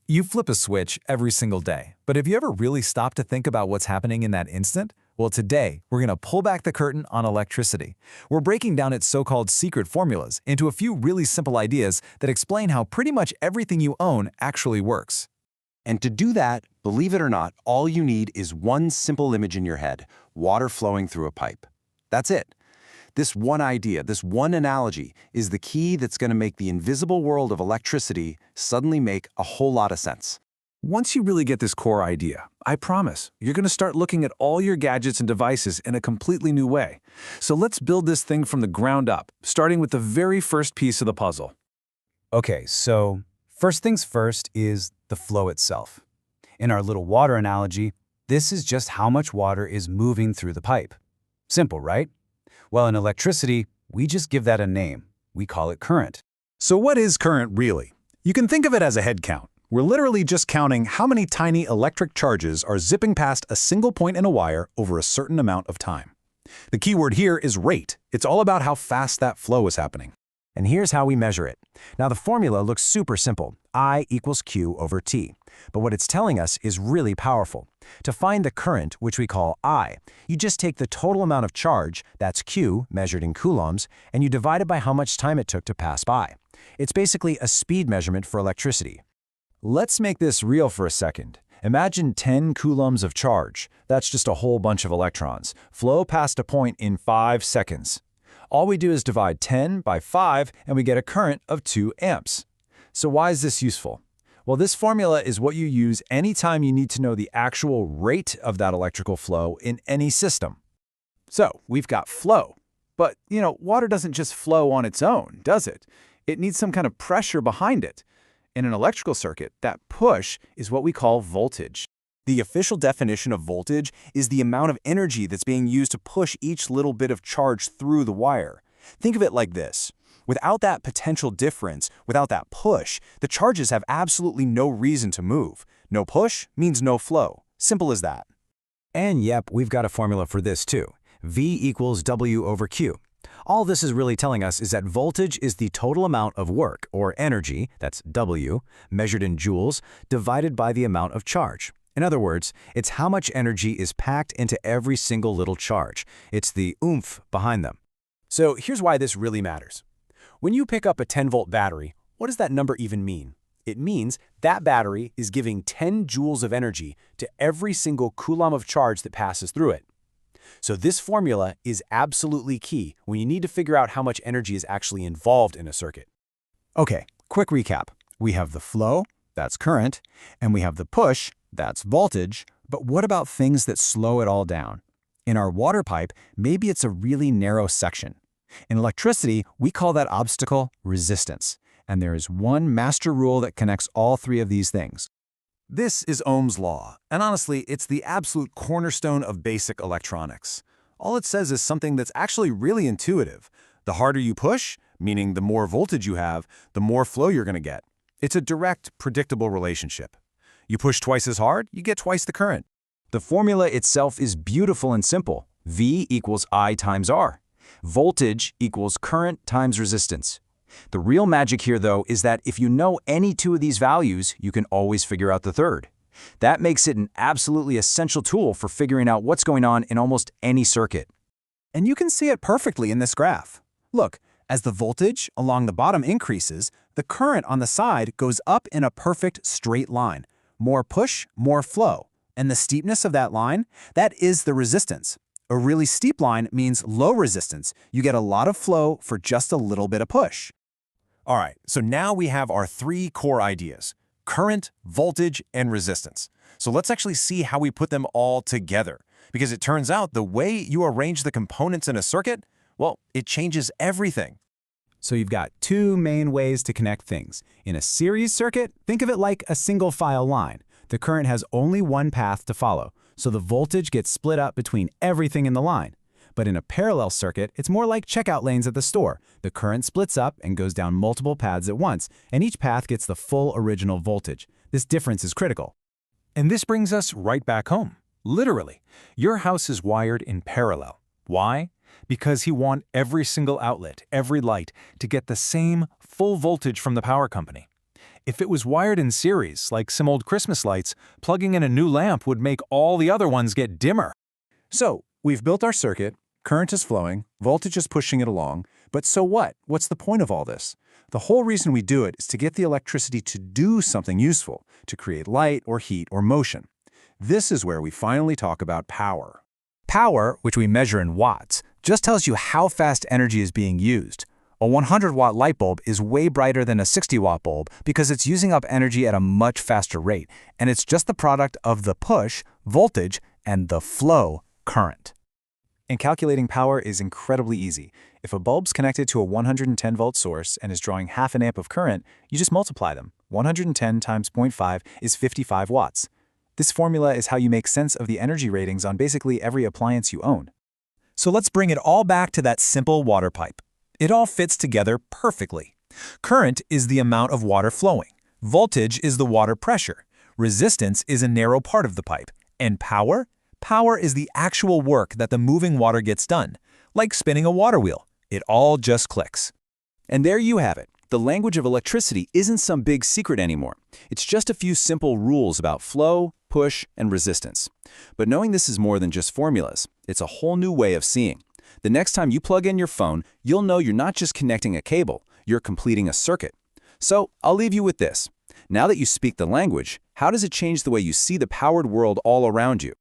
You flip a switch every single day, but have you ever really stopped to think about what's happening in that instant? Well, today, we're going to pull back the curtain on electricity. We're breaking down its so-called secret formulas into a few really simple ideas that explain how pretty much everything you own actually works. And to do that, believe it or not, all you need is one simple image in your head: water flowing through a pipe. That's it. This one idea, this one analogy, is the key that's going to make the invisible world of electricity suddenly make a whole lot of sense. Once you really get this core idea, I promise, you're going to start looking at all your gadgets and devices in a completely new way. So let's build this thing from the ground up, starting with the very first piece of the puzzle. Okay, so first things first is the flow itself. In our little water analogy, this is just how much water is moving through the pipe. Simple, right? Well, in electricity, we just give that a name. We call it current. So what is current really? You can think of it as a head count. We're literally just counting how many tiny electric charges are zipping past a single point in a wire over a certain amount of time. The key word here is rate. It's all about how fast that flow is happening. And here's how we measure it. Now, the formula looks super simple. I equals Q over T. But what it's telling us is really powerful. To find the current, which we call I, you just take the total amount of charge, that's Q, measured in coulombs, and you divide it by how much time it took to pass by. It's basically a speed measurement for electricity. Let's make this real for a second. Imagine 10 coulombs of charge. That's just a whole bunch of electrons. Flow past a point in 5 seconds. All we do is divide 10 by 5, and we get a current of 2 amps. So why is this useful? Well, this formula is what you use anytime you need to know the actual rate of that electrical flow in any system. So, we've got flow. But, water doesn't just flow on its own, does it? It needs some kind of pressure behind it. In an electrical circuit, that push is what we call voltage. The official definition of voltage is the amount of energy that's being used to push each little bit of charge through the wire. Think of it like this. Without that potential difference, without that push, the charges have absolutely no reason to move. No push means no flow. Simple as that. And yep, we've got a formula for this too. V equals W over Q. All this is really telling us is that voltage is the total amount of work, or energy, that's W, measured in joules, divided by the amount of charge. In other words, it's how much energy is packed into every single little charge. It's the oomph behind them. So here's why this really matters. When you pick up a 10-volt battery, what does that number even mean? It means that battery is giving 10 joules of energy to every single coulomb of charge that passes through it. So this formula is absolutely key when you need to figure out how much energy is actually involved in a circuit. Okay, quick recap. We have the flow, that's current, and we have the push, that's voltage, but what about things that slow it all down? In our water pipe, maybe it's a really narrow section. In electricity, we call that obstacle resistance, and there is one master rule that connects all three of these things. This is Ohm's law, and honestly, it's the absolute cornerstone of basic electronics. All it says is something that's actually really intuitive. The harder you push, meaning the more voltage you have, the more flow you're going to get. It's a direct, predictable relationship. You push twice as hard, you get twice the current. The formula itself is beautiful and simple. V equals I times R. Voltage equals current times resistance. The real magic here, though, is that if you know any two of these values, you can always figure out the third. That makes it an absolutely essential tool for figuring out what's going on in almost any circuit. And you can see it perfectly in this graph. Look, as the voltage along the bottom increases, the current on the side goes up in a perfect straight line. More push, more flow. And the steepness of that line, that is the resistance. A really steep line means low resistance. You get a lot of flow for just a little bit of push. All right, so now we have our three core ideas: current, voltage, and resistance. So let's actually see how we put them all together. Because it turns out the way you arrange the components in a circuit, well, it changes everything. So you've got two main ways to connect things. In a series circuit, think of it like a single file line. The current has only one path to follow, so the voltage gets split up between everything in the line. But in a parallel circuit, it's more like checkout lanes at the store. The current splits up and goes down multiple paths at once, and each path gets the full original voltage. This difference is critical. And this brings us right back home. Literally, your house is wired in parallel. Why? Because you want every single outlet, every light, to get the same full voltage from the power company. If it was wired in series, like some old Christmas lights, plugging in a new lamp would make all the other ones get dimmer. So, we've built our circuit, current is flowing, voltage is pushing it along, but so what? What's the point of all this? The whole reason we do it is to get the electricity to do something useful, to create light or heat or motion. This is where we finally talk about power. Power, which we measure in watts, just tells you how fast energy is being used. A 100-watt light bulb is way brighter than a 60-watt bulb because it's using up energy at a much faster rate, and it's just the product of the push, voltage, and the flow, current. And calculating power is incredibly easy. If a bulb's connected to a 110-volt source and is drawing half an amp of current, you just multiply them. 110 times 0.5 is 55 watts. This formula is how you make sense of the energy ratings on basically every appliance you own. So let's bring it all back to that simple water pipe. It all fits together perfectly. Current is the amount of water flowing. Voltage is the water pressure. Resistance is a narrow part of the pipe. And power? Power is the actual work that the moving water gets done. Like spinning a water wheel. It all just clicks. And there you have it. The language of electricity isn't some big secret anymore. It's just a few simple rules about flow, push, and resistance. But knowing this is more than just formulas, it's a whole new way of seeing. The next time you plug in your phone, you'll know you're not just connecting a cable, you're completing a circuit. So I'll leave you with this. Now that you speak the language, how does it change the way you see the powered world all around you?